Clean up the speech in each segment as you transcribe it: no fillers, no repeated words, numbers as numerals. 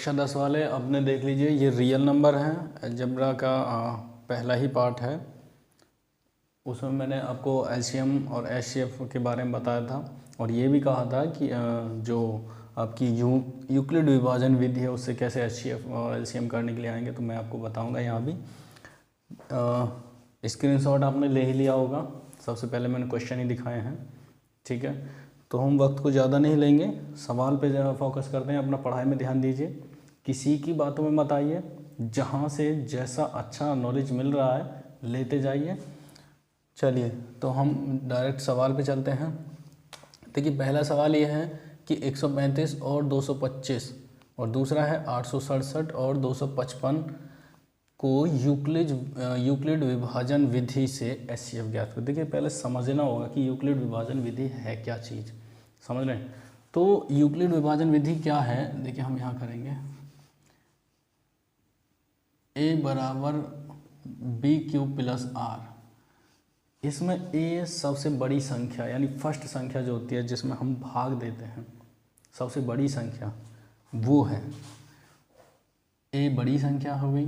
कक्षा 10 वाले अपने देख लीजिए, ये रियल नंबर हैं। अलजेब्रा का पहला ही पार्ट है। उसमें मैंने आपको एलसीएम और एचसीएफ के बारे में बताया था और ये भी कहा था कि जो आपकी यूक्लिड विभाजन विधि है उससे कैसे एचसीएफ और एलसीएम करने के लिए आएंगे, तो मैं आपको बताऊंगा। यहाँ भी स्क्रीनशॉट आपने ले ही लिया होगा। सबसे पहले मैंने क्वेश्चन ही दिखाए हैं, ठीक है। तो हम वक्त को ज़्यादा नहीं लेंगे, सवाल पे ज़्यादा फोकस करते हैं। अपना पढ़ाई में ध्यान दीजिए, किसी की बातों में मत आइए। जहाँ से जैसा अच्छा नॉलेज मिल रहा है लेते जाइए। चलिए तो हम डायरेक्ट सवाल पे चलते हैं। देखिए पहला सवाल ये है कि 135 और 225 और दूसरा है 867 और 255 को यूक्लिड विभाजन विधि से एचसीएफ ज्ञात करो। देखिए पहले समझना होगा कि यूक्लिड विभाजन विधि है क्या चीज़, समझ रहे हैं। तो यूक्लिड विभाजन विधि क्या है, देखिए हम यहाँ करेंगे a बराबर बी क्यूब प्लस आर। इसमें a सबसे बड़ी संख्या यानी फर्स्ट संख्या जो होती है जिसमें हम भाग देते हैं, सबसे बड़ी संख्या वो है a। बड़ी संख्या हो गई।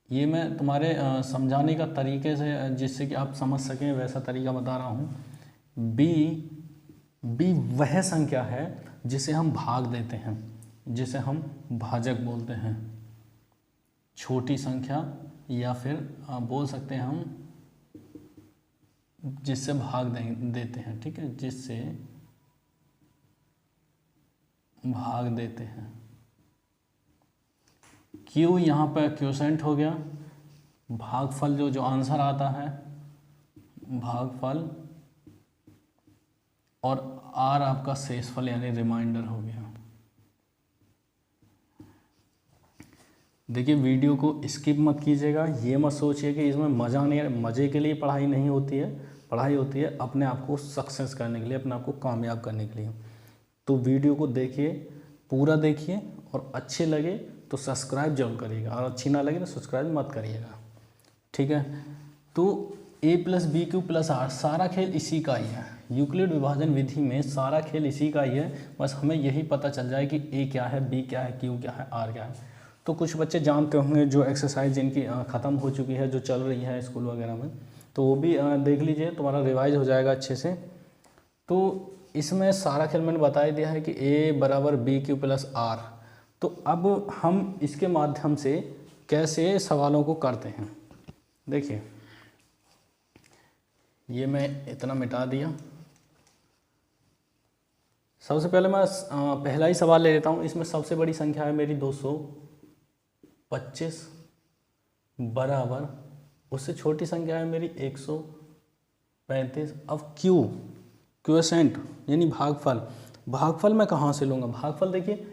ये मैं तुम्हारे समझाने का तरीके से, जिससे कि आप समझ सकें वैसा तरीका बता रहा हूँ। बी वह संख्या है जिसे हम भाग देते हैं, जिसे हम भाजक बोलते हैं। छोटी संख्या या फिर बोल सकते हैं हम जिससे भाग देते हैं, ठीक है, जिससे भाग देते हैं। क्यू यहाँ पर क्वोशेंट हो गया, भागफल जो आंसर आता है भागफल, और आर आपका शेषफल यानी रिमाइंडर हो गया। देखिए वीडियो को स्किप मत कीजिएगा। ये मत सोचिए कि इसमें मज़ा नहीं है। मज़े के लिए पढ़ाई नहीं होती है, पढ़ाई होती है अपने आप को सक्सेस करने के लिए, अपने आप को कामयाब करने के लिए। तो वीडियो को देखिए, पूरा देखिए, और अच्छे लगे तो सब्सक्राइब जरूर करिएगा, और अच्छी ना लगे तो सब्सक्राइब मत करिएगा, ठीक है। तो a plus B Q plus R सारा खेल इसी का ही है। यूक्लिड विभाजन विधि में सारा खेल इसी का ही है। बस हमें यही पता चल जाए कि a क्या है, b क्या है, q क्या है, r क्या है। तो कुछ बच्चे जानते होंगे जो एक्सरसाइज जिनकी ख़त्म हो चुकी है, जो चल रही है स्कूल वगैरह में, तो वो भी देख लीजिए, तुम्हारा रिवाइज हो जाएगा अच्छे से। तो इसमें सारा खेल मैंने बता ही दिया है कि a बराबर बी क्यू प्लस आर। तो अब हम इसके माध्यम से कैसे सवालों को करते हैं, देखिए ये मैं इतना मिटा दिया। सबसे पहले मैं पहला ही सवाल ले लेता हूँ। इसमें सबसे बड़ी संख्या है मेरी 225 बराबर, उससे छोटी संख्या है मेरी 135। अब क्वोशेंट यानी भागफल मैं कहाँ से लूँगा। भागफल देखिए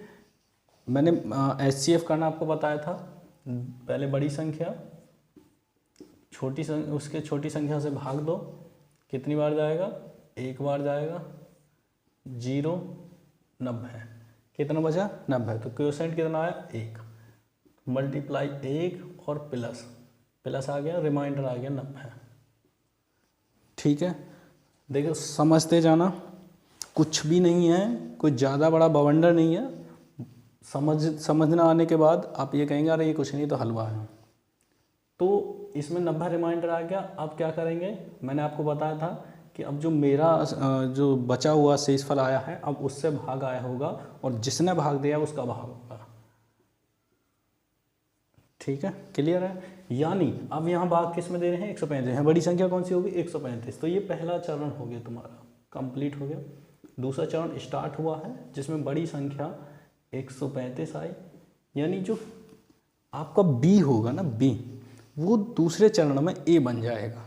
मैंने एचसीएफ करना आपको बताया था। पहले बड़ी संख्या उसके छोटी संख्या से भाग दो, कितनी बार जाएगा, एक बार जाएगा। 0 90, कितना बचा 90। तो क्वोशेंट कितना आया 1, मल्टीप्लाई 1 और प्लस आ गया, रिमाइंडर आ गया 90, ठीक है। देखो समझते जाना, कुछ भी नहीं है, कोई ज़्यादा बड़ा बवंडर नहीं है। समझना आने के बाद आप ये कहेंगे अरे ये कुछ नहीं तो हलवा है। तो इसमें 90 रिमाइंडर आ गया। अब क्या करेंगे, मैंने आपको बताया था कि अब जो मेरा जो बचा हुआ शेषफल आया है, अब उससे भाग आया होगा और जिसने भाग दिया उसका भाग होगा, ठीक है, क्लियर है। यानी अब यहाँ भाग किस में दे रहे हैं, 135 है। बड़ी संख्या कौन सी होगी, 135। तो ये पहला चरण हो गया, तुम्हारा कंप्लीट हो गया। दूसरा चरण स्टार्ट हुआ है जिसमें बड़ी संख्या 135 आई, यानी जो आपका बी होगा ना, बी वो दूसरे चरण में ए बन जाएगा,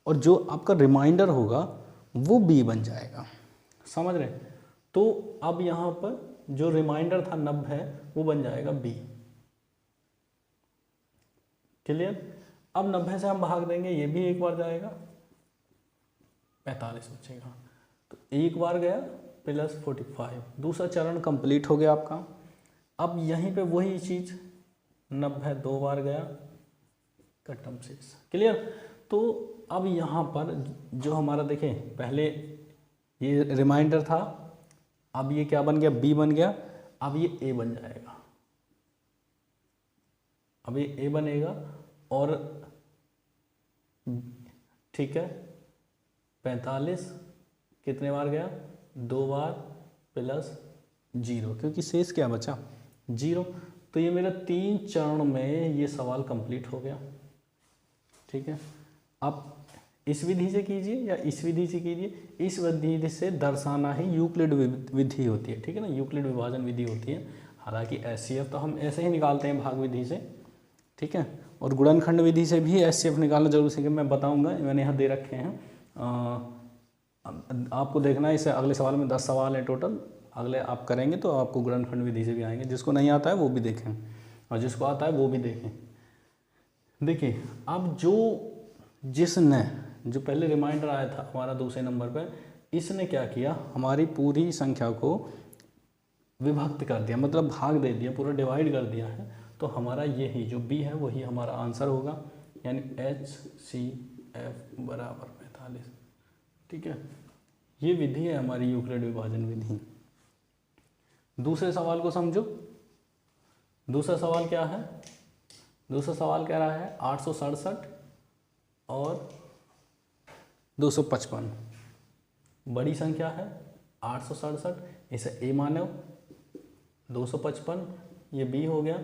और जो आपका रिमाइंडर होगा वो बी बन जाएगा, समझ रहे। तो अब यहाँ पर जो रिमाइंडर था 90 वो बन जाएगा बी, क्लियर। अब 90 से हम भाग देंगे, ये भी एक बार जाएगा, 45 बचेगा। तो एक बार गया प्लस 45, दूसरा चरण कंप्लीट हो गया आपका। अब यहीं पे वही चीज़ 90 दो बार गया, कटम शेष, क्लियर। तो अब यहाँ पर जो हमारा देखें, पहले ये रिमाइंडर था अब ये क्या बन गया, बी बन गया, अब ये ए बन जाएगा, अब ये ए बनेगा और ठीक है 45 कितने बार गया, 2 बार प्लस 0, क्योंकि शेष क्या बचा 0। तो ये मेरा 3 चरण में ये सवाल कंप्लीट हो गया। ठीक है, आप इस विधि से कीजिए या इस विधि से कीजिए, इस विधि से दर्शाना ही यूक्लिड विधि होती है। ठीक है ना, यूक्लिड विभाजन विधि होती है। हालांकि एचसीएफ तो हम ऐसे ही निकालते हैं भाग विधि से। ठीक है, और गुणनखंड विधि से भी एचसीएफ निकालना जरूर सीखें, मैं बताऊंगा, मैंने यहाँ दे रखे हैं। आपको देखना है, इसे अगले सवाल में 10 सवाल हैं टोटल, अगले आप करेंगे तो आपको गुणनखंड विधि से भी आएंगे। जिसको नहीं आता है वो भी देखें और जिसको आता है वो भी देखें। देखिए अब जिसने जो पहले रिमाइंडर आया था हमारा दूसरे नंबर पे, इसने क्या किया, हमारी पूरी संख्या को विभक्त कर दिया, मतलब भाग दे दिया, पूरा डिवाइड कर दिया है। तो हमारा यही जो बी है वही हमारा आंसर होगा, यानी HCF बराबर 45। ठीक है, ये विधि है हमारी यूक्लिड विभाजन विधि। दूसरे सवाल को समझो। दूसरा सवाल क्या है, दूसरा सवाल कह रहा है 867 और 255 बड़ी संख्या है 867, इसे ए मानो, 255 ये बी हो गया।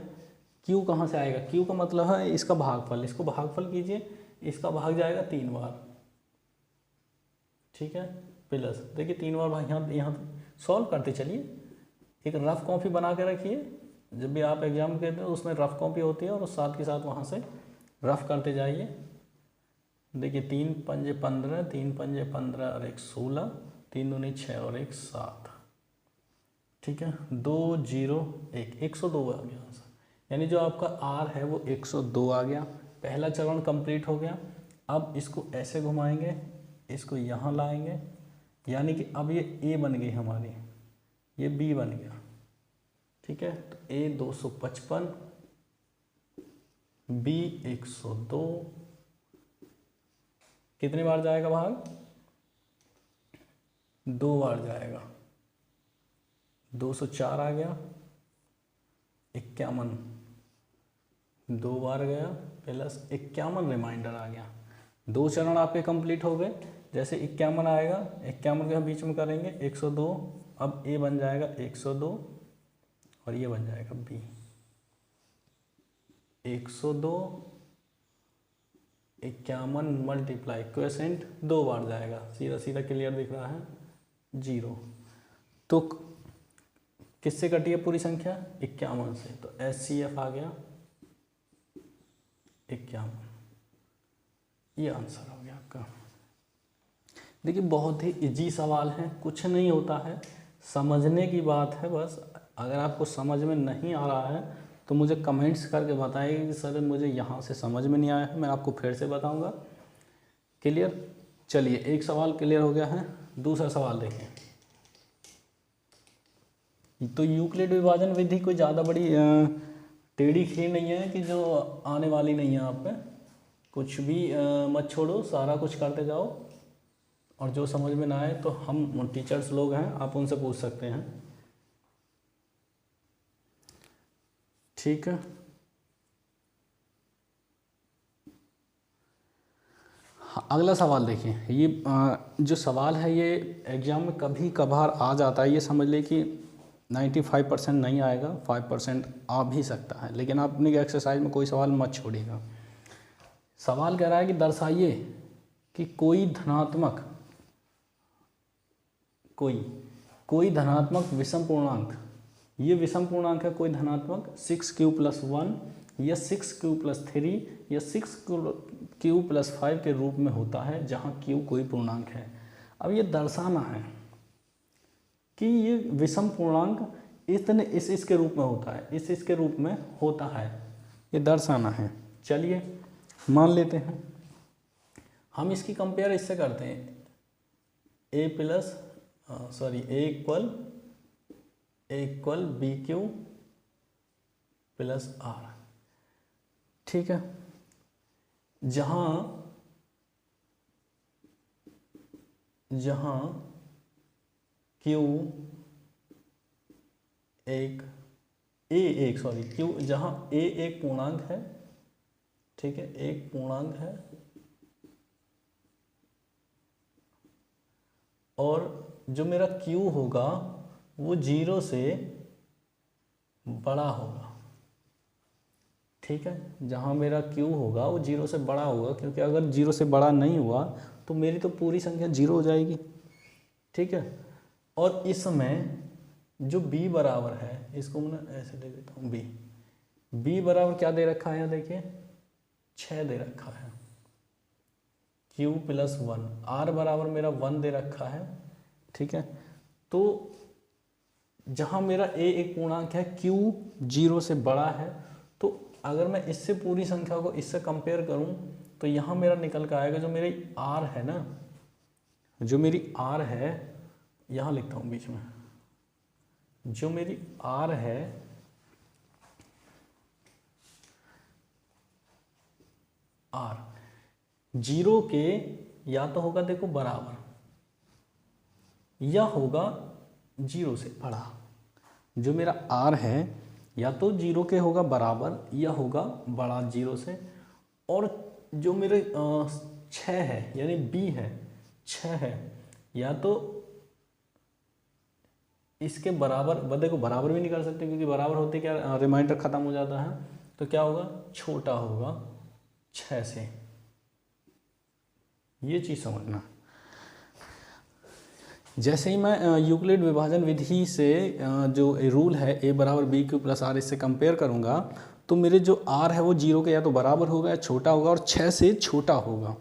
क्यू कहाँ से आएगा, क्यू का मतलब है इसका भागफल, इसको भागफल कीजिए, इसका भाग जाएगा 3 बार। ठीक है, प्लस देखिए 3 बार भाग, यहाँ सॉल्व करते चलिए। एक रफ कॉपी बना के रखिए, जब भी आप एग्जाम देते हो उसमें रफ कॉपी होती है और उस साथ के साथ वहाँ से रफ करते जाइए। देखिए 3 पंजे 15, 3 पंजे 15 और 1 16, 3 दूनी 6 और 1 7। ठीक है, 2 0 1 102 आ गया आंसर, यानी जो आपका आर है वो 102 आ गया। पहला चरण कंप्लीट हो गया। अब इसको ऐसे घुमाएंगे, इसको यहाँ लाएंगे, यानी कि अब ये ए बन गई हमारी, ये बी बन गया। ठीक है, तो ए 255, बी 102, कितनी बार जाएगा भाग, 2 बार जाएगा, 204 आ गया, 51 2 बार गया, प्लस 51 रिमाइंडर आ गया। 2 चरण आपके कंप्लीट हो गए। जैसे 51 आएगा, 51 के हम बीच में करेंगे 102, अब ए बन जाएगा 102 और ये बन जाएगा बी 102, 51 मल्टीप्लाई क्वेसेंट 2 बार जाएगा, सीधा सीधा क्लियर दिख रहा है 0। तो किससे कटी है पूरी संख्या, 51 से, तो HCF आ गया 51। ये आंसर हो गया आपका। देखिए बहुत ही इजी सवाल है, कुछ नहीं होता है, समझने की बात है बस। अगर आपको समझ में नहीं आ रहा है तो मुझे कमेंट्स करके बताइए कि सर मुझे यहाँ से समझ में नहीं आया है, मैं आपको फिर से बताऊँगा। क्लियर, चलिए एक सवाल क्लियर हो गया है। दूसरा सवाल देखें। तो यूक्लिड विभाजन विधि कोई ज़्यादा बड़ी टेढ़ी खीर नहीं है कि जो आने वाली नहीं है आप पे। कुछ भी मत छोड़ो, सारा कुछ करते जाओ, और जो समझ में ना आए तो हम टीचर्स लोग हैं, आप उनसे पूछ सकते हैं। ठीक है, अगला सवाल देखिए। ये जो सवाल है ये एग्ज़ाम में कभी कभार आ जाता है, ये समझ ले कि 95% नहीं आएगा, 5% आ भी सकता है, लेकिन आप अपनी एक्सरसाइज में कोई सवाल मत छोड़िएगा। सवाल कह रहा है कि दर्शाइए कि कोई धनात्मक विषम पूर्णांक, ये विषम पूर्णांक है कोई धनात्मक 6q + 1 या 6q + 3 या 6q + 5 के रूप में होता है, जहाँ q कोई पूर्णांक है। अब ये दर्शाना है कि ये विषम पूर्णांक इतने इसके रूप में होता है, इसके रूप में होता है, ये दर्शाना है। चलिए मान लेते हैं, हम इसकी कंपेयर इससे करते हैं, a इक्वल BQ + R। ठीक है, जहाँ Q एक ए एक सॉरी क्यू, जहाँ ए एक पूर्णांक है, ठीक है, एक पूर्णांक है, और जो मेरा क्यू होगा वो 0 से बड़ा होगा, ठीक है, जहाँ मेरा क्यू होगा वो 0 से बड़ा होगा, क्योंकि अगर 0 से बड़ा नहीं हुआ तो मेरी तो पूरी संख्या 0 हो जाएगी, ठीक है। और इसमें जो b बराबर है, इसको मैं ऐसे दे देता हूँ, b बराबर क्या दे रखा है यहाँ देखिए 6 दे रखा है, q प्लस 1, r बराबर मेरा 1 दे रखा है, ठीक है। तो जहाँ मेरा a एक पूर्णांक है, q 0 से बड़ा है, तो अगर मैं इससे पूरी संख्या को इससे कंपेयर करूं तो यहाँ मेरा निकल कर आएगा जो मेरी r है ना, जो मेरी r है, यहाँ लिखता हूँ बीच में, जो मेरी r है r 0 के या तो होगा देखो बराबर या होगा 0 से बड़ा। जो मेरा r है या तो 0 के होगा बराबर या होगा बड़ा 0 से, और जो मेरे 6 है यानी b है 6 है, या तो इसके बराबर, देखो बराबर भी नहीं कर सकते क्योंकि बराबर होते क्या रिमाइंडर खत्म हो जाता है, तो क्या होगा छोटा होगा 6 से, ये चीज़ समझना। जैसे ही मैं यूक्लिड विभाजन विधि से जो रूल है a बराबर बी क्यू प्लस आर, इससे कंपेयर करूँगा तो मेरे जो r है वो 0 के या तो बराबर होगा या छोटा होगा, और 6 से छोटा होगा।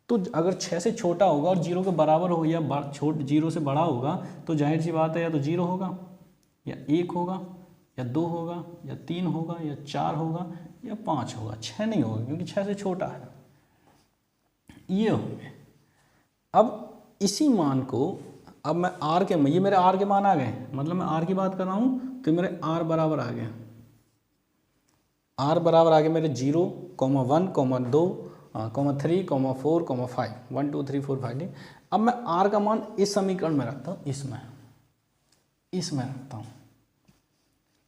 तो अगर 6 से छोटा होगा और 0 के बराबर हो या 0 से बड़ा होगा, तो जाहिर सी बात है या तो 0 होगा या 1 होगा या 2 होगा या 3 होगा या 4 होगा या 5 होगा, 6 नहीं होगा क्योंकि 6 से छोटा है, ये होंगे। अब इसी मान को अब मैं r के, ये मेरे r के मान आ गए, मतलब मैं r की बात कर रहा हूँ तो मेरे r बराबर आ गए, r बराबर आ गए मेरे 0, 1, 2, 3, 4, 5, 1 2 3 4 5। अब मैं r का मान इस समीकरण में रखता हूँ, इसमें रखता हूँ,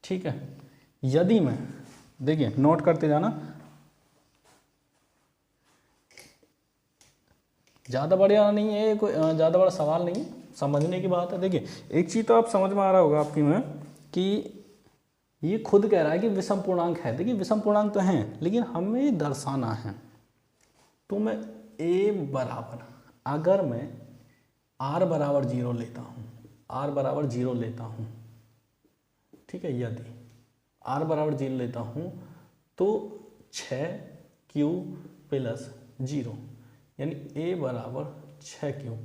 ठीक है। यदि मैं, देखिए नोट करते जाना, ज़्यादा बड़ा नहीं है, कोई ज़्यादा बड़ा सवाल नहीं, समझने की बात है। देखिए एक चीज़ तो आप समझ में आ रहा होगा आपकी में कि ये खुद कह रहा है कि विषम पूर्णांक है। देखिए विषम पूर्णांक तो हैं लेकिन हमें दर्शाना है, तो मैं a बराबर, अगर मैं r बराबर 0 लेता हूँ, r बराबर 0 लेता हूँ, ठीक है, यदि r बराबर 0 लेता हूँ तो 6q प्लस 0 यानी a बराबर 6q,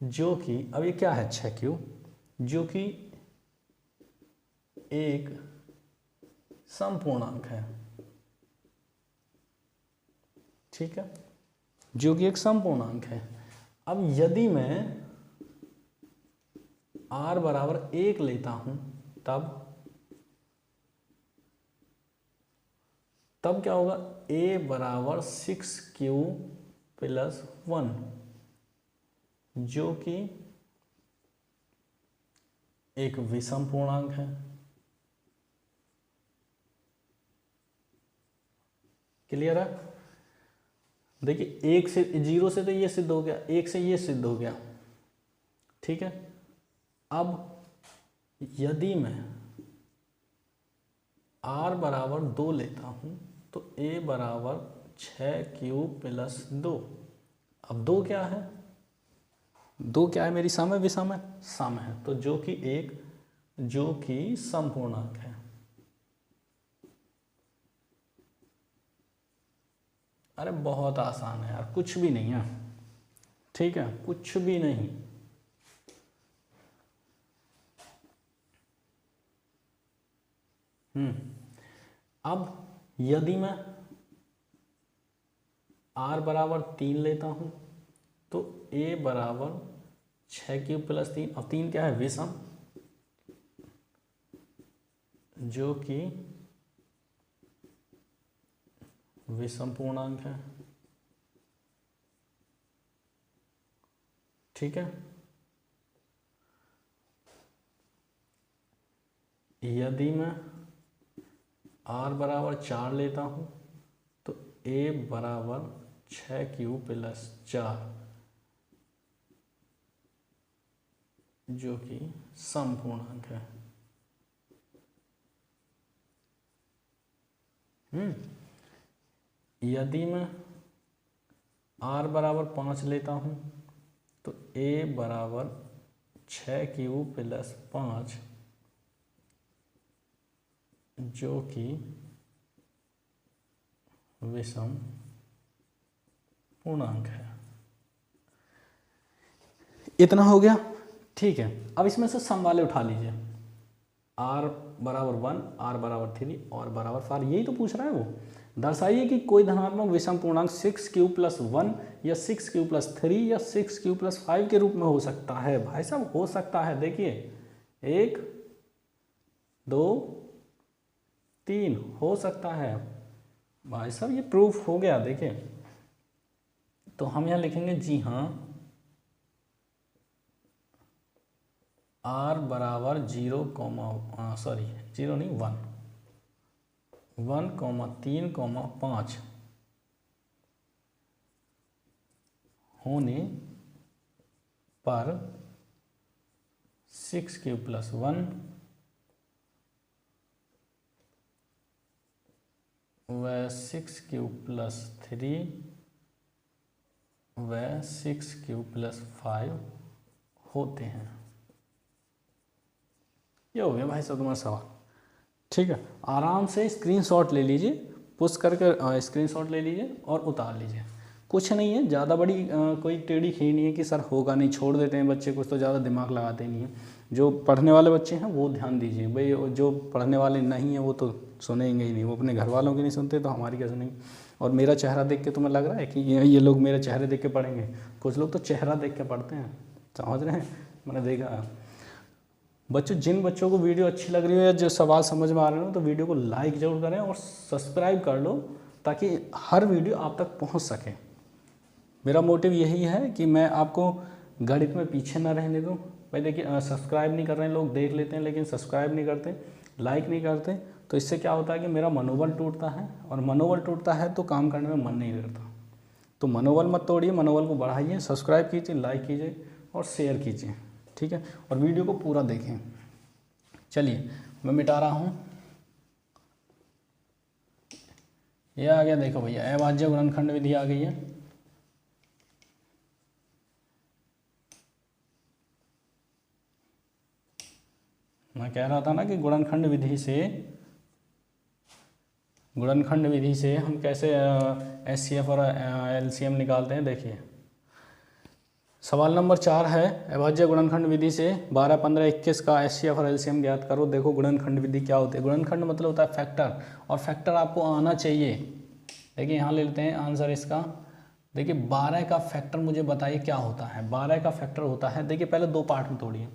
जो कि अब ये क्या है 6q, जो कि एक समपूर्णांक है, ठीक है, जो कि एक समपूर्णांक है। अब यदि मैं r बराबर 1 लेता हूं तब क्या होगा, a बराबर 6q प्लस 1, जो कि एक विषम पूर्णांक है। क्लियर है? देखिए 1 से 0 से तो ये सिद्ध हो गया, 1 से ये सिद्ध हो गया, ठीक है। अब यदि मैं r बराबर 2 लेता हूं तो a बराबर 6q प्लस 2। अब 2 क्या है, 2 क्या है, मेरी सम है विषम है, सम है, तो जो कि समपूर्णांक है। अरे बहुत आसान है यार, कुछ भी नहीं है, ठीक है, कुछ भी नहीं। अब यदि मैं r बराबर 3 लेता हूं तो a बराबर 6q प्लस 3, अब 3 क्या है, विषम, जो कि विषम पूर्णांक है, ठीक है। यदि मैं r बराबर 4 लेता हूँ तो a बराबर 6q प्लस 4, जो कि समपूर्णांक है। यदि मैं r बराबर 5 लेता हूँ तो a बराबर 6q प्लस 5, जो कि विषम पूर्णांक है। इतना हो गया, ठीक है। अब इसमें से सम वाले उठा लीजिए, r बराबर 1, r बराबर 3 और बराबर 4, यही तो पूछ रहा है वो। दर्शाइए कि कोई धनात्मक विषम पूर्णांक 6q प्लस 1 या 6q प्लस 3 या 6q प्लस 5 के रूप में हो सकता है। भाई साहब हो सकता है, देखिए 1 2 3 हो सकता है। भाई साहब ये प्रूफ हो गया। देखिए तो हम यहाँ लिखेंगे जी हाँ, r बराबर 0 नहीं 1, 3, 5 होने पर 6q प्लस 1 व 6q प्लस 3 व 6q प्लस 5 होते हैं। ये हो गया भाई साहब तुम्हारा सवाल। ठीक है, आराम से स्क्रीनशॉट ले लीजिए, पुश करके स्क्रीनशॉट ले लीजिए और उतार लीजिए। कुछ नहीं है, ज़्यादा बड़ी कोई टेढ़ी खीर नहीं है कि सर होगा नहीं, छोड़ देते हैं बच्चे, कुछ तो ज़्यादा दिमाग लगाते नहीं हैं। जो पढ़ने वाले बच्चे हैं वो ध्यान दीजिए भाई, जो पढ़ने वाले नहीं हैं वो तो सुनेंगे ही नहीं, वो अपने घर वालों की नहीं सुनते तो हमारी क्या सुनेंगे। और मेरा चेहरा देख के तुम्हें लग रहा है कि ये लोग मेरे चेहरे देख के पढ़ेंगे? कुछ लोग तो चेहरा देख के पढ़ते हैं, समझ रहे हैं, मैंने देखा। बच्चों, जिन बच्चों को वीडियो अच्छी लग रही हो या जो सवाल समझ में आ रहे हो तो वीडियो को लाइक ज़रूर करें और सब्सक्राइब कर लो, ताकि हर वीडियो आप तक पहुंच सके। मेरा मोटिव यही है कि मैं आपको गणित में पीछे ना रहने दूं। भाई देखिए, सब्सक्राइब नहीं कर रहे हैं लोग, देख लेते हैं लेकिन सब्सक्राइब नहीं करते, लाइक नहीं करते, तो इससे क्या होता है कि मेरा मनोबल टूटता है, और मनोबल टूटता है तो काम करने में मन नहीं करता। तो मनोबल मत तोड़िए, मनोबल को बढ़ाइए, सब्सक्राइब कीजिए, लाइक कीजिए और शेयर कीजिए, ठीक है, और वीडियो को पूरा देखें। चलिए मैं मिटा रहा हूँ, ये आ गया, देखो भैया अभाज्य गुणनखंड विधि आ गई है। मैं कह रहा था ना कि गुणनखंड विधि से हम कैसे एचसीएफ और एलसीएम निकालते हैं। देखिए सवाल नंबर 4 है, अभाज्य गुणनखंड विधि से 12, 15, 21 का एचसीएफ और एलसीएम ज्ञात करो। देखो गुणनखंड विधि क्या होती है? गुणनखंड मतलब होता है फैक्टर, और फैक्टर आपको आना चाहिए। देखिए यहाँ ले लेते हैं आंसर इसका। देखिए 12 का फैक्टर मुझे बताइए क्या होता है? 12 का फैक्टर होता है, देखिए पहले दो पार्ट में तोड़िए,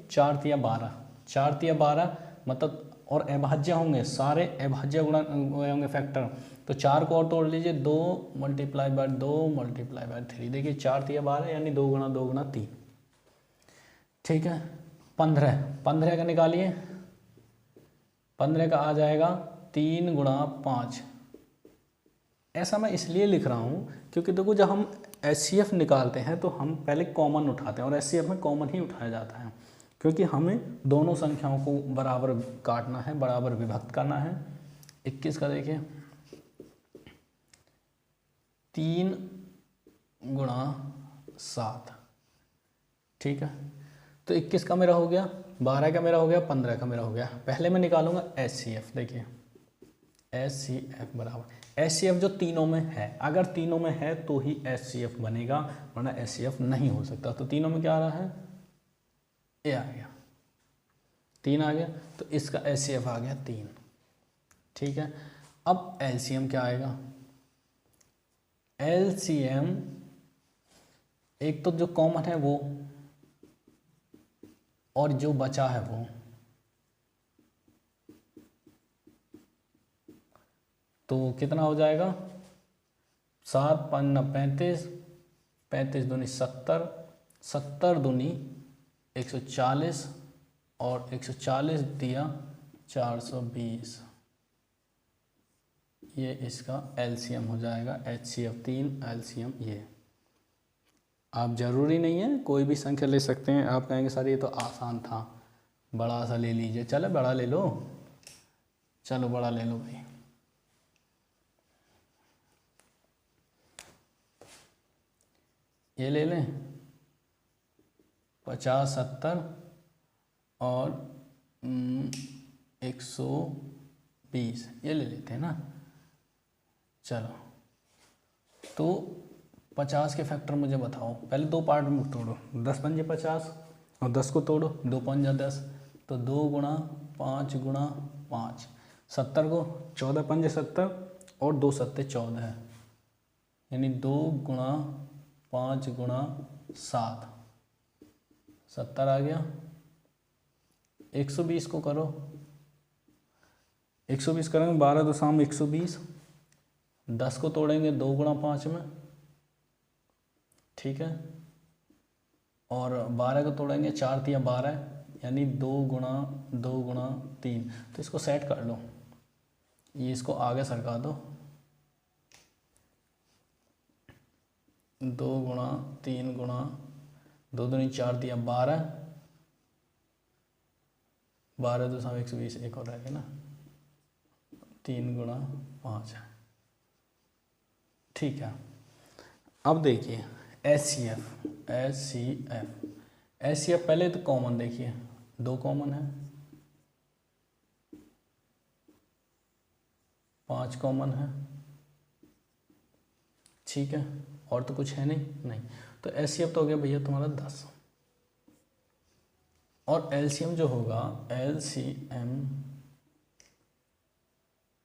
4 तिया 12, 4 तिया 12 मतलब, और अभाज्य होंगे सारे, अभाज्य गुणन होंगे फैक्टर, तो 4 को और तोड़ लीजिए, 2 मल्टीप्लाई बाय 2 मल्टीप्लाई बाय 3। देखिए 4 तिया 12 यानी 2 गुणा 2 गुणा 3, ठीक है। 15 का निकालिए, 15 का आ जाएगा 3 गुणा 5। ऐसा मैं इसलिए लिख रहा हूँ क्योंकि देखो जब हम एचसीएफ निकालते हैं तो हम पहले कॉमन उठाते हैं, और एचसीएफ में कॉमन ही उठाया जाता है, क्योंकि हमें दोनों संख्याओं को बराबर काटना है, बराबर विभक्त करना है। 21 का देखिए 3 गुणा 7, ठीक है, तो 21 का मेरा हो गया, 12 का मेरा हो गया, 15 का मेरा हो गया। पहले मैं निकालूंगा एचसीएफ। देखिए एचसीएफ बराबर, एचसीएफ जो तीनों में है, अगर तीनों में है तो ही एचसीएफ बनेगा, वरना एचसीएफ नहीं हो सकता। तो तीनों में क्या आ रहा है? ए आ गया, 3 आ गया, तो इसका एचसीएफ आ गया 3, ठीक है। अब एलसीएम क्या आएगा? एलसीएम एक तो जो कॉमन है वो, और जो बचा है वो, तो कितना हो जाएगा? 7 5 35, 35 दूनी 70, 70 दूनी 140 और 140 दिया 420, ये इसका एलसीएम हो जाएगा। HCF 3 एलसीएम ये। आप ज़रूरी नहीं है कोई भी संख्या ले सकते हैं। आप कहेंगे सर ये तो आसान था, बड़ा सा ले लीजिए। चलो बड़ा ले लो, चलो बड़ा ले लो भाई। ये ले लें 50, 70 और 120, ये ले लेते हैं ना। चलो तो 50 के फैक्टर मुझे बताओ। पहले दो पार्ट में तोड़ो, 10 पंजे 50 और 10 को तोड़ो, 2 पंजा 10, तो 2 गुणा 5 गुणा 5, 70 को 14 पंजे 70 और 2 सत्ते 14 है, यानी 2 गुणा 5 गुणा 7, 70 आ गया। 120 को करो, 120 करेंगे 12 तो शाम 120, 10 को तोड़ेंगे 2 गुणा 5 में, ठीक है, और 12 को तोड़ेंगे 4 तिया 12, यानी 2 गुणा 3। तो इसको सेट कर लो, ये इसको आगे सरका दो, 2 गुणा 3 गुणा 2 दूनी 4 तिया 12, 12 तो शाम 120, एक और रहेगा ना, 3 गुणा 5, ठीक है। अब देखिए HCF पहले तो कॉमन देखिए, 2 कॉमन है, 5 कॉमन है, ठीक है, और तो कुछ है नहीं। तो HCF तो हो गया भैया तुम्हारा 10, और LCM जो होगा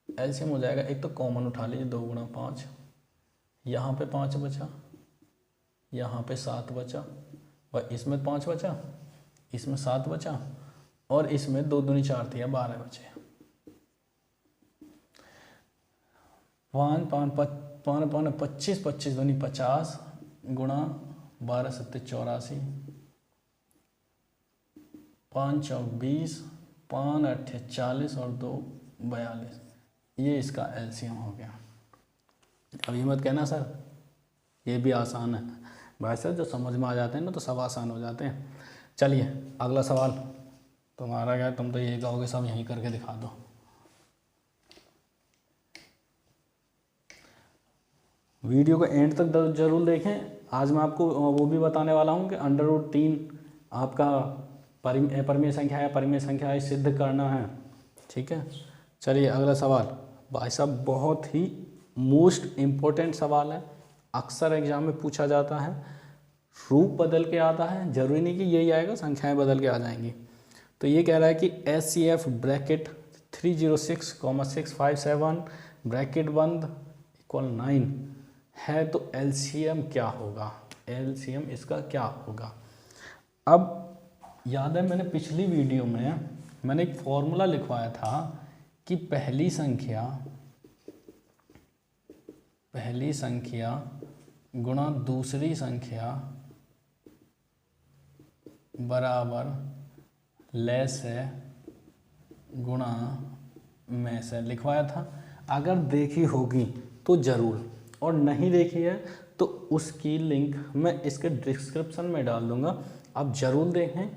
LCM हो जाएगा, एक तो कॉमन उठा लीजिए 2 गुणा 5, यहाँ पे 5 बचा, यहाँ पे 7 बचा, और इसमें 5 बचा, इसमें 7 बचा, और इसमें 2 दूनी 4 थी, 12 बचे। 5 25, 25 दूनी 50 गुणा 12 सत्ते 84, 5 चौक 20, 5 अट्ठे 40 और 2 42, ये इसका एलसीएम हो गया। अब ये मत कहना सर ये भी आसान है, भाई सर जो समझ में आ जाते हैं ना तो सब आसान हो जाते हैं। चलिए अगला सवाल तुम्हारा क्या है, तुम तो ये कहोगे सब यहीं करके दिखा दो। वीडियो को एंड तक जरूर देखें। आज मैं आपको वो भी बताने वाला हूँ कि √3 आपका परिमेय संख्या है, परिमेय संख्या है, सिद्ध करना है, ठीक है। चलिए अगला सवाल, भाई साहब बहुत ही मोस्ट इम्पोर्टेंट सवाल है, अक्सर एग्जाम में पूछा जाता है, रूप बदल के आता है, जरूरी नहीं कि यही आएगा, संख्याएं बदल के आ जाएंगी। तो ये कह रहा है कि HCF ब्रैकेट 306,657 ब्रैकेट बंद इक्वल 9 है, तो LCM क्या होगा, LCM इसका क्या होगा। अब याद है मैंने पिछली वीडियो में मैंने एक फॉर्मूला लिखवाया था कि पहली संख्या गुणा दूसरी संख्या बराबर लेस है गुणा में से लिखवाया था। अगर देखी होगी तो ज़रूर, और नहीं देखी है तो उसकी लिंक मैं इसके डिस्क्रिप्शन में डाल दूंगा, आप ज़रूर देखें,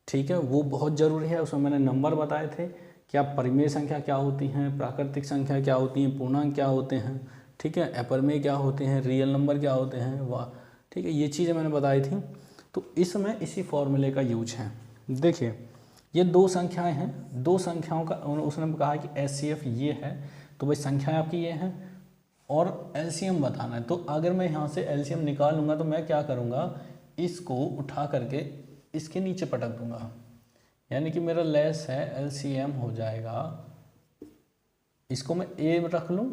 ठीक है। वो बहुत ज़रूरी है, उसमें मैंने नंबर बताए थे कि आप परिमेय संख्या क्या होती हैं, प्राकृतिक संख्या क्या होती हैं, पूर्णांक क्या होते हैं, ठीक है, अपरिमेय क्या होते हैं, रियल नंबर क्या होते हैं, वाह, ठीक है, ये चीज़ें मैंने बताई थी। तो इसमें इसी फॉर्मूले का यूज है। देखिए ये 2 संख्याएं हैं, 2 संख्याओं का उसने कहा कि HCF ये है, तो भाई संख्याएं आपकी ये हैं और LCM बताना है। तो अगर मैं यहाँ से LCM निकालूंगा तो मैं क्या करूँगा, इसको उठा करके इसके नीचे पटक दूंगा, यानी कि मेरा लेस है LCM हो जाएगा, इसको मैं A रख लूँ,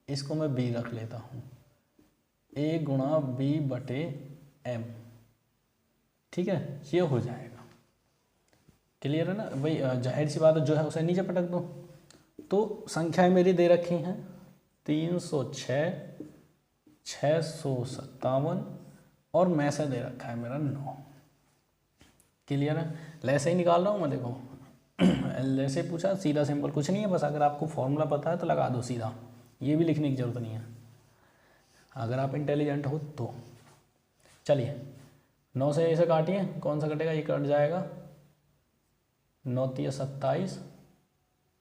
इसको मैं B रख लेता हूँ, A गुणा B बटे M, ठीक है, ये हो जाएगा। क्लियर है ना भाई, जाहिर सी बात है, जो है उसे नीचे पटक दो। तो संख्याएं मेरी दे रखी हैं 306, 657 और में से दे रखा है मेरा 9। क्लियर है? ऐसे ही निकाल रहा हूँ मैं, देखो ऐसे पूछा, सीधा सिंपल कुछ नहीं है, बस अगर आपको फॉर्मूला पता है तो लगा दो सीधा, ये भी लिखने की ज़रूरत नहीं है अगर आप इंटेलिजेंट हो तो। चलिए 9 से इसे काटिए, कौन सा कटेगा, ये कट जाएगा, 9 तिया 27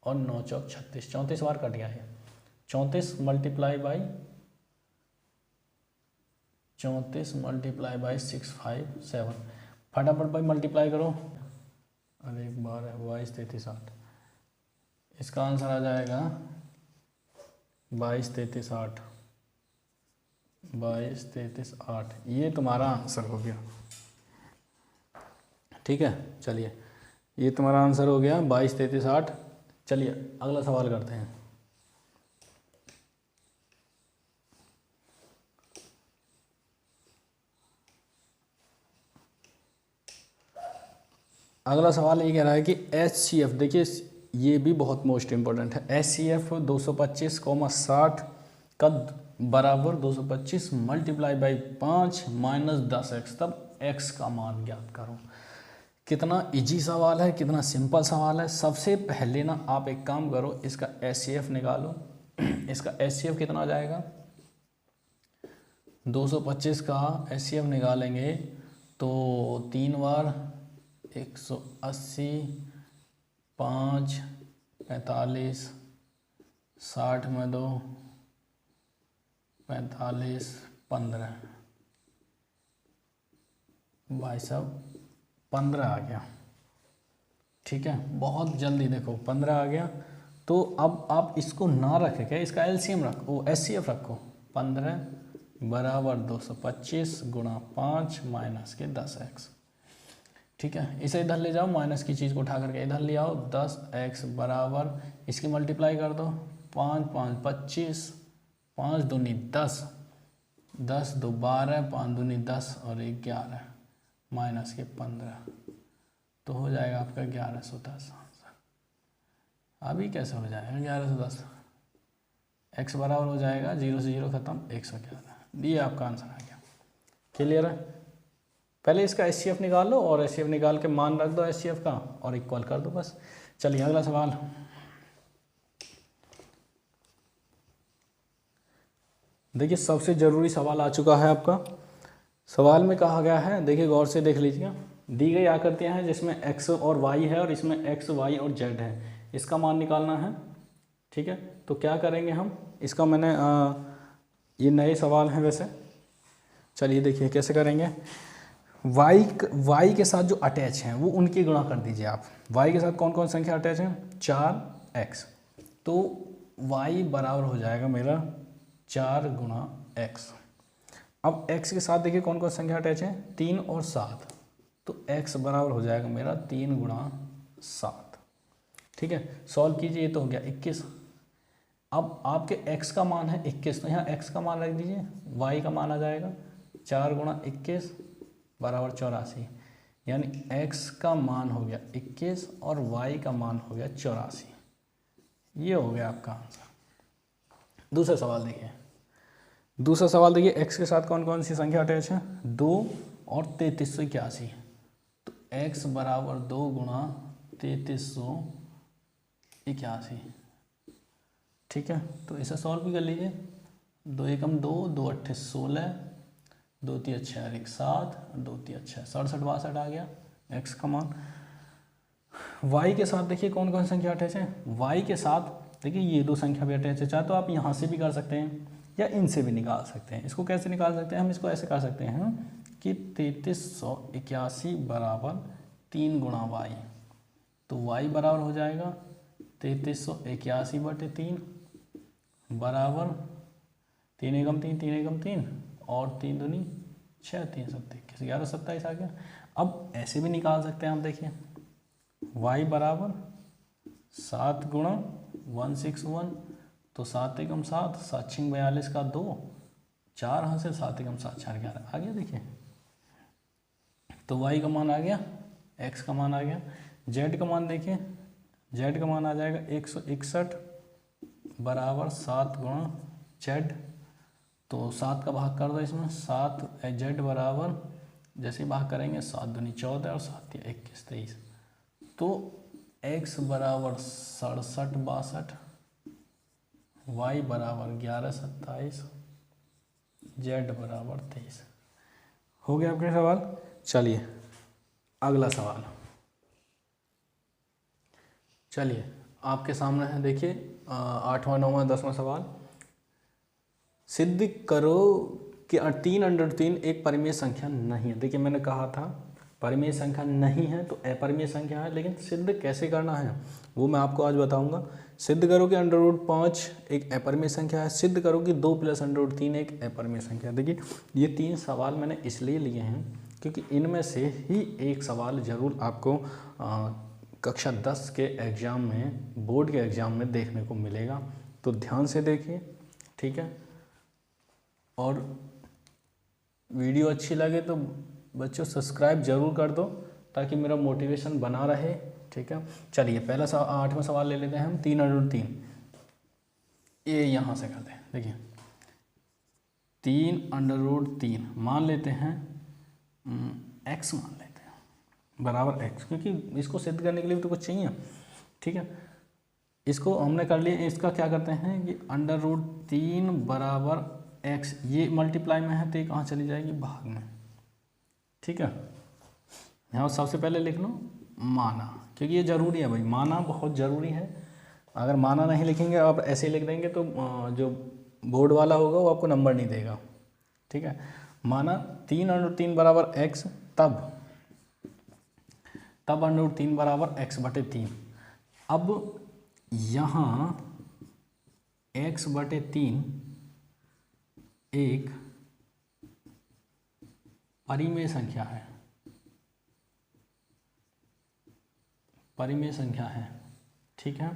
और 9 चौक 36, 34 बार कट गया है। 34 मल्टीप्लाई बाई 657, फटाफट भाई मल्टीप्लाई करो, अरे एक बार है 22 33 8, इसका आंसर आ जाएगा 22 33 8, 22 33 8, ये तुम्हारा आंसर हो गया। ठीक है, चलिए ये तुम्हारा आंसर हो गया 22 33 8। चलिए अगला सवाल करते हैं। अगला सवाल ये कह रहा है कि HCF, देखिए ये भी बहुत मोस्ट इम्पोर्टेंट है। HCF 225,60 का बराबर 225 मल्टीप्लाई बाई 5 माइनस 10x, तब x का मान ज्ञात करो। कितना इजी सवाल है, कितना सिंपल सवाल है। सबसे पहले ना आप एक काम करो, इसका HCF निकालो। इसका HCF कितना आ जाएगा, 225 का HCF निकालेंगे तो 3 बार 180, 5, 45, 60 में 2, 45, 15, भाई साहब 15 आ गया। ठीक है, बहुत जल्दी, देखो 15 आ गया। तो अब आप इसको ना रखें, क्या इसका LCM रखो, HCF रखो। 15 बराबर 225 गुणा 5 माइनस के 10x। ठीक है, इसे इधर ले जाओ, माइनस की चीज़ को उठा करके इधर ले आओ। 10x बराबर, इसकी मल्टीप्लाई कर दो, 5 5 25, 5 दूनी 10, 10 2 12, 5 दूनी 10 और 1 11 माइनस के 15, तो हो जाएगा आपका 1110 आंसर। अभी कैसे हो जाएगा 1110, x बराबर हो जाएगा 0 से 0 खत्म 111, ये आपका आंसर आ गया। क्लियर है? पहले इसका HCF निकाल लो और HCF निकाल के मान रख दो HCF का और इक्वल कर दो बस। चलिए अगला सवाल। देखिए सबसे ज़रूरी सवाल आ चुका है आपका। सवाल में कहा गया है, देखिए गौर से देख लीजिए, दी गई आकृतियां हैं जिसमें x और y है और इसमें x y और z है, इसका मान निकालना है। ठीक है, तो क्या करेंगे हम, इसका मैंने ये नए सवाल हैं वैसे। चलिए देखिए कैसे करेंगे। y के साथ जो अटैच हैं वो उनकी गुणा कर दीजिए आप। y के साथ कौन कौन संख्या अटैच है, 4x, तो y बराबर हो जाएगा मेरा 4 गुणा x। अब x के साथ देखिए कौन कौन संख्या अटैच है, 3 और 7, तो x बराबर हो जाएगा मेरा 3 गुणा 7। ठीक है, सॉल्व कीजिए, ये तो हो गया 21। अब आपके x का मान है 21, तो यहाँ x का मान रख दीजिए, y का मान आ जाएगा 4 गुणा 21 बराबर 84, यानी x का मान हो गया 21 और y का मान हो गया 84। ये हो गया आपका आंसर। दूसरा सवाल देखिए, दूसरा सवाल देखिए, x के साथ कौन कौन सी संख्या अटैच है, 2 और 3381, तो x बराबर 2 गुणा 3381। ठीक है, तो इसे सॉल्व भी कर लीजिए, 2 एकम 2, 2 अट्ठे 16, 2 तिया 6 1 7, 2 तिया 6 67 62 आ गया x का मान। y के साथ देखिए कौन कौन संख्या अटैच है, y के साथ देखिए ये 2 संख्या भी अटैच है, चाहे तो आप यहाँ से भी कर सकते हैं या इनसे भी निकाल सकते हैं। इसको कैसे निकाल सकते हैं, हम इसको ऐसे कर सकते हैं कि 3381 बराबर 3 गुणा y, तो y बराबर हो जाएगा 3381/3 बराबर 3 एकम 3 3 एकम 3 और 3 दूनी 6 3 7 21 11 27 आ गया। अब ऐसे भी निकाल सकते हैं हम, देखिए y बराबर 7 गुणा 161, तो 7 एकम 7 7 6 42 का 2 4 हाथ से 7 एकम 7 4 11 आ गया। देखिए तो y का मान आ गया, x का मान आ गया, z का मान देखिए, z का मान आ जाएगा 161 बराबर 7 गुणा z, तो 7 का भाग कर दो इसमें, 7 z बराबर जैसे भाग करेंगे 7 दूनी 14 और 7 या 21 23, तो x बराबर 67 62, y बराबर 11 27, z बराबर 23। हो गया आपके सवाल। चलिए अगला सवाल, चलिए आपके सामने है, देखिए 8वां 9वां 10वां सवाल। सिद्ध करो कि 3/3 एक परिमेय संख्या नहीं है। देखिए मैंने कहा था परिमेय संख्या नहीं है तो अपरिमेय संख्या है, लेकिन सिद्ध कैसे करना है वो मैं आपको आज बताऊंगा। सिद्ध करो कि √5 एक अपरिमेय संख्या है, सिद्ध करो कि 2 + √3 एक अपरिमेय संख्या है। देखिए ये 3 सवाल मैंने इसलिए लिए हैं क्योंकि इनमें से ही एक सवाल जरूर आपको कक्षा 10 के एग्ज़ाम में, बोर्ड के एग्ज़ाम में देखने को मिलेगा। तो ध्यान से देखिए, ठीक है। और वीडियो अच्छी लगे तो बच्चों सब्सक्राइब जरूर कर दो ताकि मेरा मोटिवेशन बना रहे, ठीक है। चलिए पहला 8वां सवाल ले लेते हैं हम। 3/3 ये यहाँ से करते हैं। देखिए 3/3 मान लेते हैं x मान लेते हैं बराबर x, क्योंकि इसको सिद्ध करने के लिए भी तो कुछ चाहिए, ठीक है। इसको हमने कर लिया, इसका क्या करते हैं कि √3 बराबर x, ये मल्टीप्लाई में है तो ये कहाँ चली जाएगी, भाग में, ठीक है। यहाँ सबसे पहले लिख लो माना, क्योंकि ये ज़रूरी है भाई, माना बहुत ज़रूरी है। अगर माना नहीं लिखेंगे आप ऐसे ही लिख देंगे तो जो बोर्ड वाला होगा वो आपको नंबर नहीं देगा, ठीक है। माना 3/3 बराबर x, तब √3 बराबर x/3। अब यहाँ x/3 एक परिमेय संख्या है, परिमेय संख्या है, ठीक है।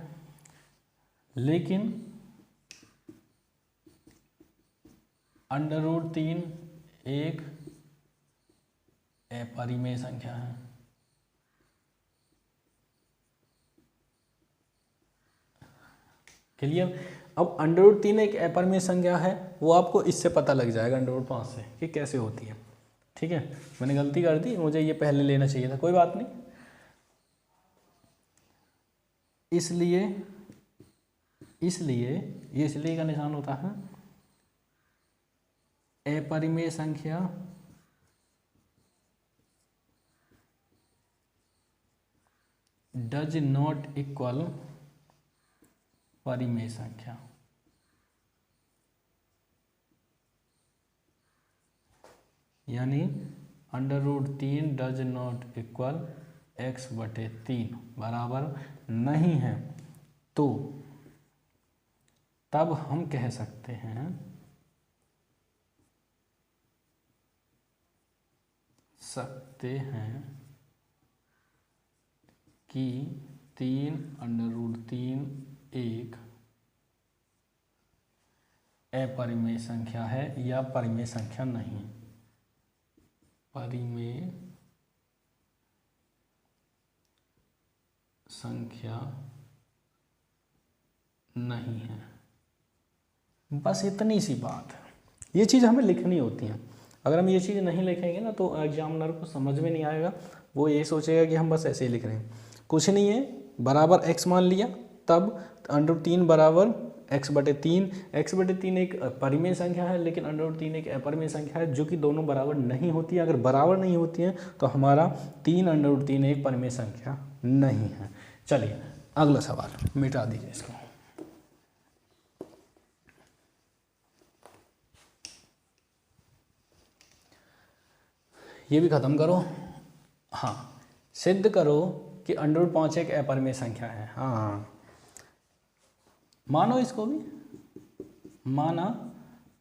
लेकिन √3 एक अपरिमेय संख्या है। क्लियर। अब √3 एक अपरिमेय संख्या है, वो आपको इससे पता लग जाएगा √5 से कि कैसे होती है, ठीक है। मैंने गलती कर दी, मुझे ये पहले लेना चाहिए था, कोई बात नहीं। इसलिए ये इसलिए का निशान होता है, अपरिमेय संख्या डज नॉट इक्वल परिमेय संख्या। यानी √3 डज नॉट इक्वल x/3 बराबर नहीं है, तो तब हम कह सकते हैं कि 3/3 एक अपरिमेय संख्या है या परिमेय संख्या नहीं, परिमेय संख्या नहीं है। बस इतनी सी बात है, ये चीज़ हमें लिखनी होती है। अगर हम ये चीज़ नहीं लिखेंगे ना तो एग्जामिनर को समझ में नहीं आएगा, वो ये सोचेगा कि हम बस ऐसे ही लिख रहे हैं। कुछ नहीं है, बराबर x मान लिया, तब √3 बराबर x/3। x/3 एक परिमेय संख्या है, लेकिन √3 एक अपरिमेय संख्या है, जो कि दोनों बराबर नहीं होती है। अगर बराबर नहीं होती है तो हमारा 3/3 एक परिमेय संख्या नहीं है। चलिए अगला सवाल, मिटा दीजिए इसको। ये भी ख़त्म करो। हाँ, सिद्ध करो कि √5 एक अपरिमेय संख्या है। हाँ, मानो इसको भी, माना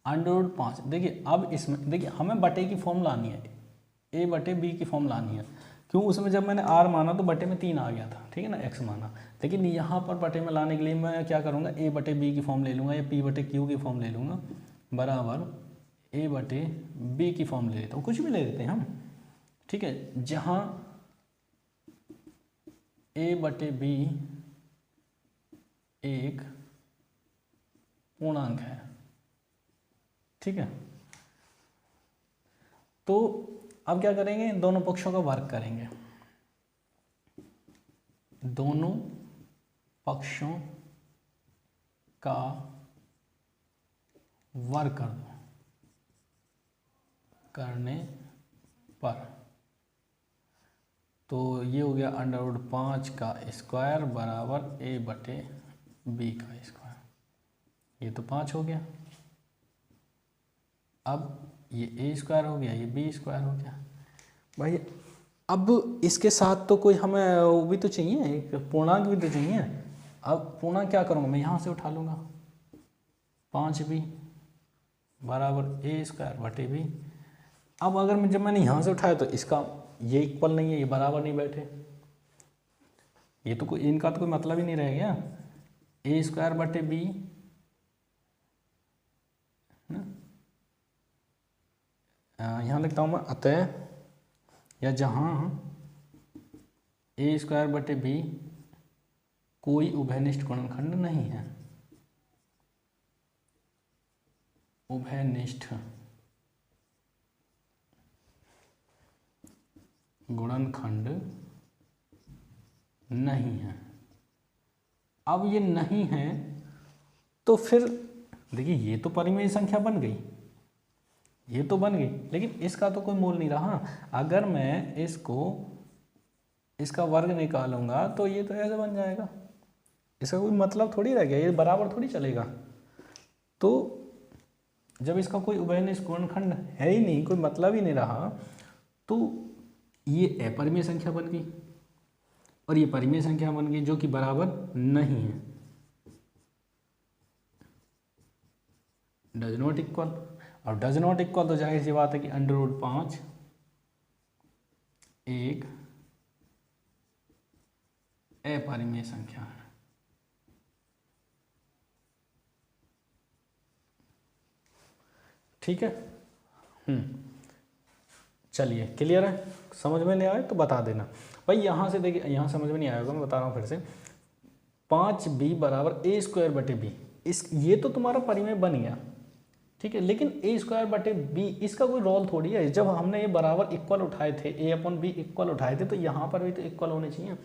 √5। देखिए अब इसमें देखिए हमें बटे की फॉर्म लानी है, a/b की फॉर्म लानी है। क्यों, उसमें जब मैंने r माना तो बटे में 3 आ गया था, ठीक है ना, x माना। लेकिन यहाँ पर बटे में लाने के लिए मैं क्या करूँगा, a/b की फॉर्म ले लूँगा या p/q की फॉर्म ले लूँगा, बराबर a/b की फॉर्म ले लेता हूँ, कुछ भी ले लेते हैं हम, ठीक है। जहाँ a/b एक पूर्णांक है, ठीक है। तो अब क्या करेंगे, दोनों पक्षों का वर्ग करेंगे, दोनों पक्षों का वर्ग कर दो करने पर, तो ये हो गया √5 का स्क्वायर बराबर a/b का स्क्वायर, ये तो 5 हो गया। अब ये a स्क्वायर हो गया, ये b स्क्वायर हो गया भाई। अब इसके साथ तो कोई हमें वो भी तो चाहिए, एक पूर्णांक भी तो चाहिए। अब पूर्णांक क्या करूँगा, मैं यहाँ से उठा लूँगा, 5b बराबर a स्क्वायर बटे b। अब अगर जब मैंने यहाँ से उठाया तो इसका ये इक्वल नहीं है, ये बराबर नहीं बैठे, ये तो कोई, इनका तो कोई मतलब ही नहीं रह गया। a स्क्वायर बटे b, यहाँ लिखता हूँ मैं, अतः या जहाँ a स्क्वायर बटे b कोई उभयनिष्ठ गुणनखंड नहीं है, उभयनिष्ठ गुणनखंड नहीं है। अब ये नहीं है तो फिर देखिए, ये तो परिमेय संख्या बन गई, ये तो बन गई, लेकिन इसका तो कोई मूल नहीं रहा। अगर मैं इसका वर्ग निकालूंगा तो ये तो ऐसे बन जाएगा, इसका कोई मतलब थोड़ी रह गया, ये बराबर थोड़ी चलेगा। तो जब इसका कोई उभयनिष्ठ गुणनखंड है ही नहीं, कोई मतलब ही नहीं रहा, तो ये अपरिमेय संख्या बन गई और ये परिमेय संख्या बन गई, जो कि बराबर नहीं है, डज नॉट इक्वल। और डज नॉट इक्वल तो जाहिर सी बात है कि √5 एक अपरिमेय संख्या है। ठीक है, चलिए, क्लियर है, समझ में नहीं आए तो बता देना भाई। यहाँ से देखिए, यहाँ समझ में नहीं आएगा, मैं बता रहा हूँ फिर से। 5b बराबर a स्क्वायर बटे b, ये तो तुम्हारा परिमेय बन गया, ठीक है, लेकिन a स्क्वायर बटे b इसका कोई रोल थोड़ी है। जब हमने ये बराबर इक्वल उठाए थे, a/b इक्वल उठाए थे, तो यहाँ पर भी तो इक्वल होने चाहिए,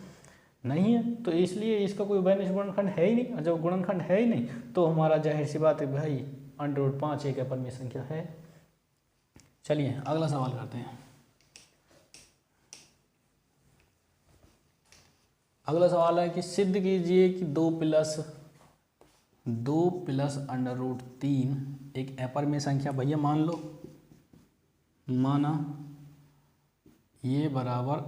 नहीं है, तो इसलिए इसका कोई उभयनिष्ठ गुणनखंड है ही नहीं। जब गुणनखंड है ही नहीं तो हमारा जाहिर सी बात है भाई, √5 एक अपरिमेय संख्या है। चलिए अगला सवाल करते हैं। अगला सवाल है कि सिद्ध कीजिए कि 2 प्लस √3 एक अपरिमेय संख्या। भैया मान लो, माना ये बराबर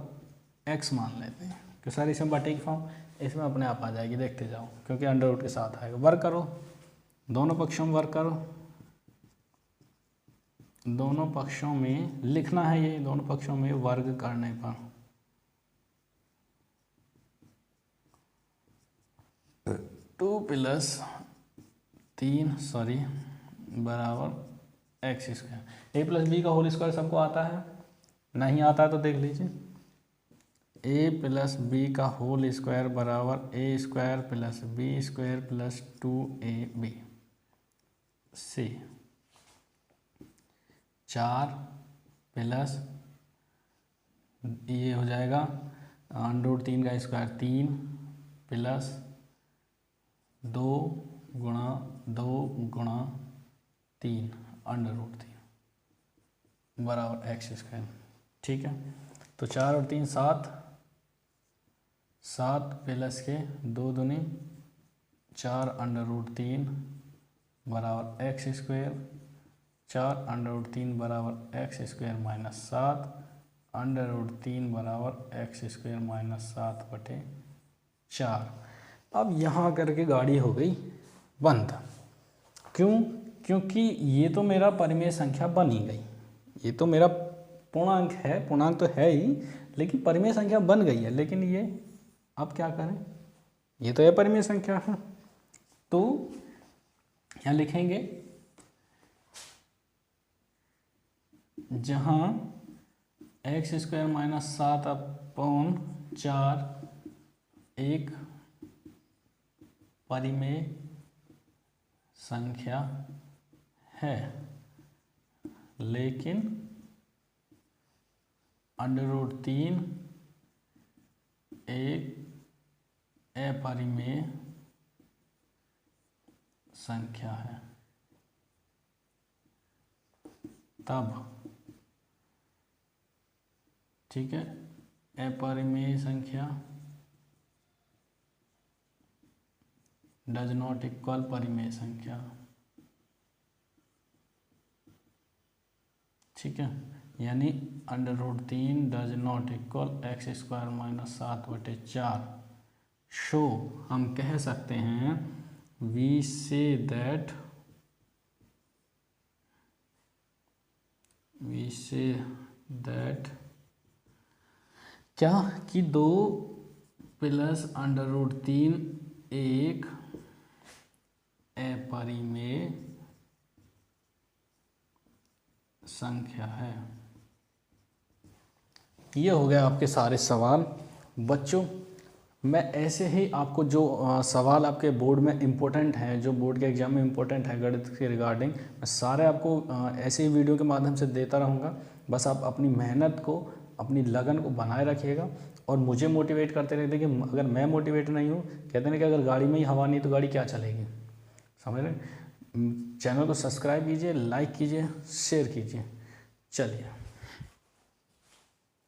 x मान लेते हैं कि सर इसमें बटे की फॉर्म, इसमें अपने आप आ जाएगी, देखते जाओ, क्योंकि √ के साथ आएगा। वर्ग करो, दोनों पक्षों में वर्ग करो, दोनों पक्षों में लिखना है, ये दोनों पक्षों में वर्ग करने पर 2 + 3 बराबर x स्क्वायर। a + b का होल स्क्वायर सबको आता है, नहीं आता है तो देख लीजिए। a + b का होल स्क्वायर बराबर a square + b square + 2ab से 4 प्लस ये हो जाएगा √3 का स्क्वायर 3 प्लस 2 गुणा 3 √3 बराबर x स्क्वायर। ठीक है, तो 4 और 3 7 प्लस के 2 दूनी 4 √3 बराबर x स्क्वायर, 4 √3 बराबर x स्क्वायर माइनस 7 √3 बराबर x स्क्वायर माइनस 7 बटे 4। अब यहाँ करके गाड़ी हो गई बंद। क्यों? क्योंकि ये तो मेरा परिमेय संख्या बन ही गई, ये तो मेरा पूर्णांक है, पूर्णांक तो है ही, लेकिन परिमेय संख्या बन गई है। लेकिन ये अब क्या करें, ये तो है परिमेय संख्या है, तो यहाँ लिखेंगे जहाँ x स्क्वायर माइनस 7/4 एक परिमेय संख्या है, लेकिन √3 एक अपरिमेय संख्या है, तब ठीक है, अपरिमेय संख्या डज नॉट इक्वल परिमेय संख्या। ठीक है, यानी √3 does not equal x² - 7/4। Show हम कह सकते हैं वी से दैट क्या कि 2 + √3 एक अपरिमेय संख्या है। ये हो गया आपके सारे सवाल। बच्चों मैं ऐसे ही आपको जो सवाल आपके बोर्ड में इम्पोर्टेंट हैं, जो बोर्ड के एग्जाम में इम्पोर्टेंट है गणित के रिगार्डिंग, मैं सारे आपको ऐसे ही वीडियो के माध्यम से देता रहूँगा। बस आप अपनी मेहनत को, अपनी लगन को बनाए रखिएगा और मुझे मोटिवेट करते रहते कि अगर मैं मोटिवेट नहीं हूँ, कहते हैं कि अगर गाड़ी में ही हवा नहीं तो गाड़ी क्या चलेगी। समझ रहे? चैनल को सब्सक्राइब कीजिए, लाइक कीजिए, शेयर कीजिए। चलिए।